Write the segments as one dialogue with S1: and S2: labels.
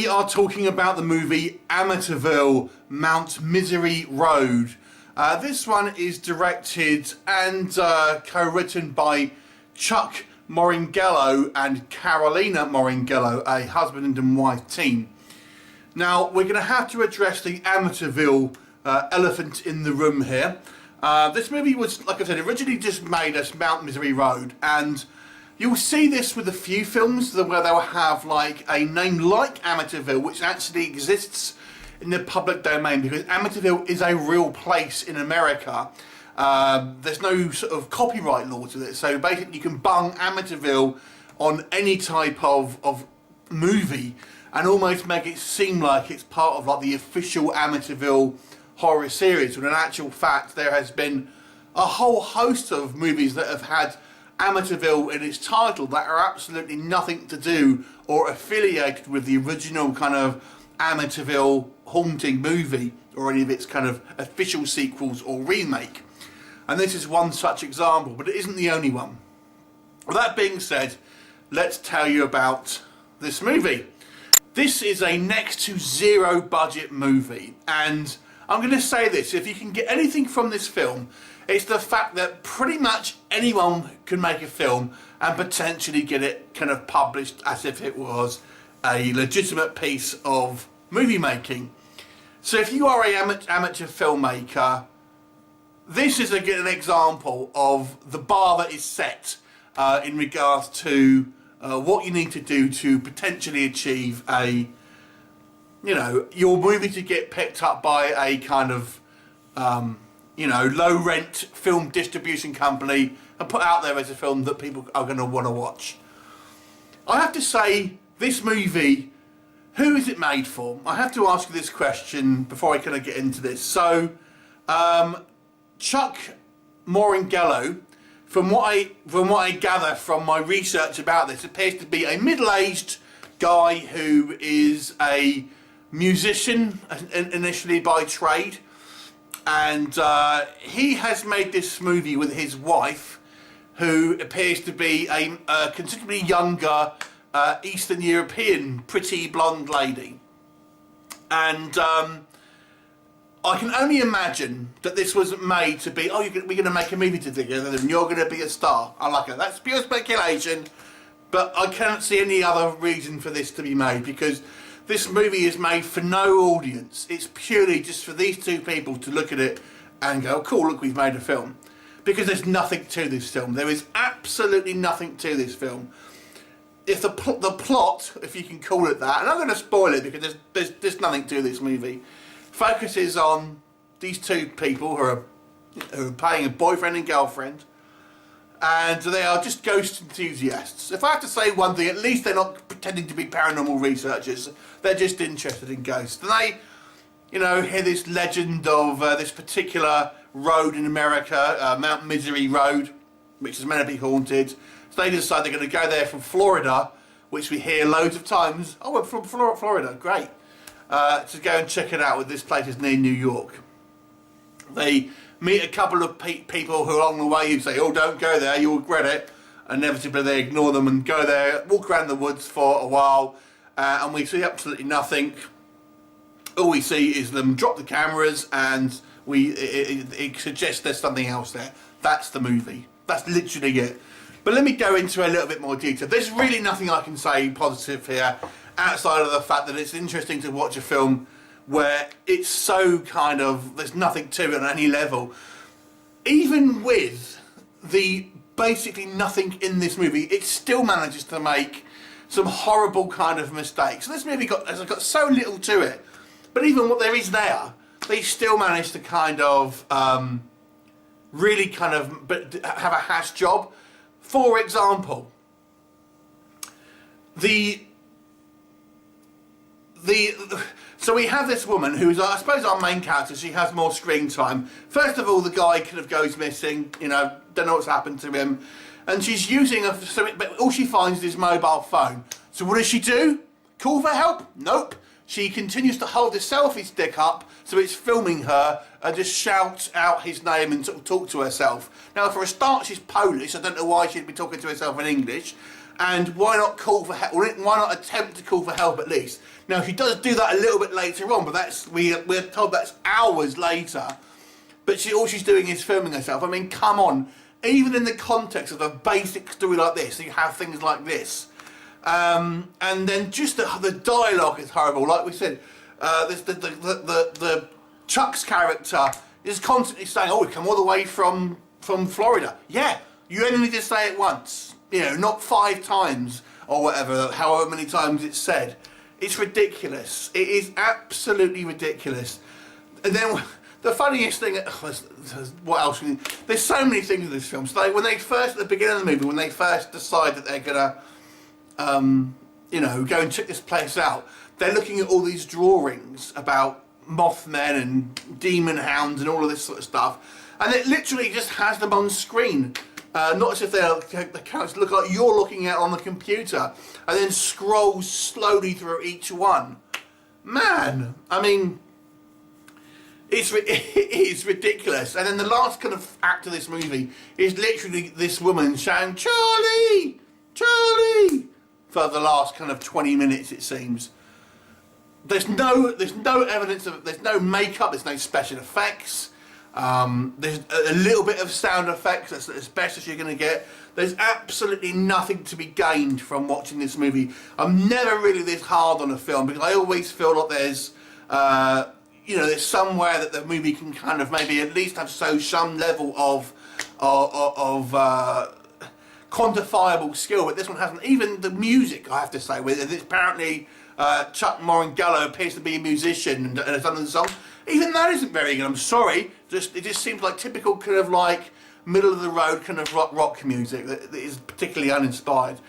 S1: we are talking about the movie Amityville, Mount Misery Road. This one is directed and co-written by Chuck Morrongiello and Carolina Morrongiello, a husband and wife team. Now, we're going to have to address the Amityville elephant in the room here. This movie was, like I said, originally just made as Mount Misery Road, and you'll see this with a few films where they'll have like a name like Amityville, which actually exists in the public domain, because Amityville is a real place in America. There's no sort of copyright law to this, so basically you can bung Amityville on any type of movie and almost make it seem like it's part of like the official Amityville horror series, when in actual fact there has been a whole host of movies that have had Amityville in its title that are absolutely nothing to do or affiliated with the original kind of Amityville haunting movie or any of its kind of official sequels or remake. And this is one such example, but it isn't the only one. With that being said, let's tell you about this movie. This is a next to zero budget movie, and I'm going to say this: if you can get anything from this film, it's the fact that pretty much anyone can make a film and potentially get it kind of published as if it was a legitimate piece of movie making. So if you are an amateur filmmaker, this is again an example of the bar that is set in regards to what you need to do to potentially achieve a, your movie to get picked up by a kind of, low rent film distribution company and put out there as a film that people are going to want to watch. I have to say, this movie, who is it made for? I have to ask you this question before I kind of get into this. So, Chuck Morrongiello, from what I gather from my research about this, appears to be a middle-aged guy who is a musician initially by trade, and he has made this movie with his wife, who appears to be a considerably younger Eastern European pretty blonde lady. And I can only imagine that this was made to be, we're going to make a movie together and you're going to be a star. I like it. That's pure speculation, but I can't see any other reason for this to be made, because this movie is made for no audience. It's purely just for these two people to look at it and go, cool, look, we've made a film. Because there's nothing to this film. There is absolutely nothing to this film. If the plot, if you can call it that, and I'm going to spoil it because there's nothing to this movie, focuses on these two people who are playing a boyfriend and girlfriend, and they are just ghost enthusiasts. If I have to say one thing, at least they're not pretending to be paranormal researchers. They're just interested in ghosts. And they, hear this legend of this particular road in America, Mount Misery Road, which is meant to be haunted. So they decide they're going to go there from Florida, which we hear loads of times. Oh, we're from Florida, great. To go and check it out, with this place is near New York. They meet a couple of people who along the way who say, oh, don't go there, you'll regret it. Inevitably they ignore them and go there, walk around the woods for a while, and we see absolutely nothing. All we see is them drop the cameras, and it suggests there's something else there. That's the movie. That's literally it. But let me go into a little bit more detail. There's really nothing I can say positive here, outside of the fact that it's interesting to watch a film where it's so kind of, there's nothing to it on any level. Even with the basically nothing in this movie, it still manages to make some horrible kind of mistakes. So this movie has got so little to it, but even what there is there, they still manage to kind of really kind of have a hash job. For example, so we have this woman who's, I suppose, our main character. She has more screen time. First of all, the guy kind of goes missing, don't know what's happened to him, and she's using but all she finds is his mobile phone. So what does she do? Call for help? Nope. She continues to hold the selfie stick up so it's filming her and just shouts out his name and sort of talk to herself. Now, for a start, she's Polish. I don't know why she'd be talking to herself in English. and why not call for help? Why not attempt to call for help at least? Now she does do that a little bit later on, but that's we're told that's hours later. But all she's doing is filming herself. I mean, come on. Even in the context of a basic story like this, you have things like this. And then just the dialogue is horrible. Like we said, the Chuck's character is constantly saying, "Oh, we come all the way from Florida." Yeah, you only need to say it once. You know, not 5 times or whatever, however many times it's said. It's ridiculous. It is absolutely ridiculous. And then the funniest thing, what else? There's so many things in this film. So when they first, at the beginning of the movie, when they first decide that they're gonna, you know, go and check this place out, they're looking at all these drawings about Mothmen and demon hounds and all of this sort of stuff, and it literally just has them on screen. Not as if the characters look like you're looking at on the computer, and then scrolls slowly through each one. Man, I mean, it is ridiculous. And then the last kind of act of this movie is literally this woman shouting, "Charlie! Charlie!" for the last kind of 20 minutes, it seems. There's no evidence of, there's no makeup, there's no special effects. There's a little bit of sound effects, that's as best as you're going to get. There's absolutely nothing to be gained from watching this movie. I'm never really this hard on a film because I always feel like there's, you know, there's somewhere that the movie can kind of maybe at least have some level of quantifiable skill, but this one hasn't. Even the music, I have to say, with it, apparently Chuck Morrongiello appears to be a musician and has done the song. Even that isn't very good. I'm sorry. It just seems like typical kind of like middle of the road kind of rock music that is particularly uninspired.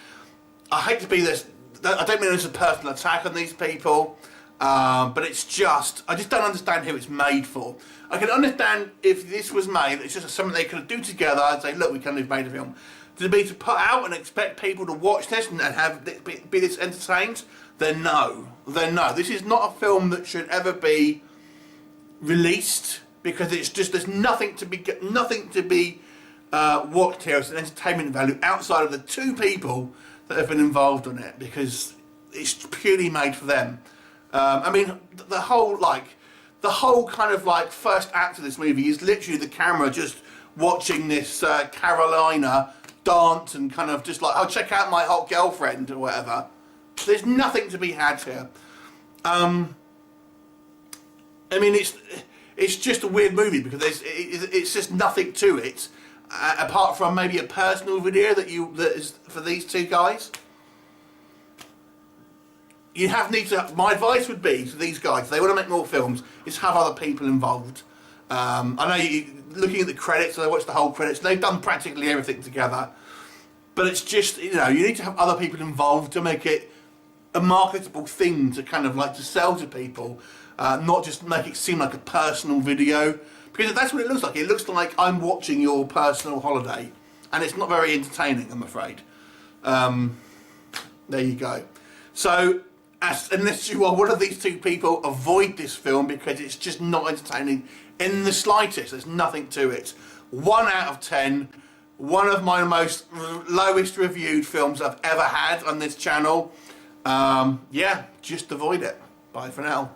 S1: I hate to be this. I don't mean it's a personal attack on these people, but it's just I just don't understand who it's made for. I can understand if this was made. It's just something they could do together and say, look, we can have made a film. To put out and expect people to watch this and have be this entertained, then no. This is not a film that should ever be released because it's just there's nothing to be watched here as an entertainment value outside of the 2 people that have been involved on it because it's purely made for them. I mean, the whole kind of like first act of this movie is literally the camera just watching this Carolina dance and kind of just like, oh, check out my hot girlfriend or whatever. There's nothing to be had here. I mean, it's just a weird movie because it's just nothing to it apart from maybe a personal video that is for these 2 guys. My advice would be to these guys, if they want to make more films, is have other people involved. I know looking at the credits, I watched the whole credits, they've done practically everything together. But it's just, you know, you need to have other people involved to make it a marketable thing to kind of like to sell to people, not just make it seem like a personal video. Because that's what it looks like. It looks like I'm watching your personal holiday. And it's not very entertaining, I'm afraid. There you go. So, unless you are one of these 2 people, avoid this film because it's just not entertaining in the slightest. There's nothing to it. 1 out of 10. One of my most lowest reviewed films I've ever had on this channel. Yeah, just avoid it. Bye for now.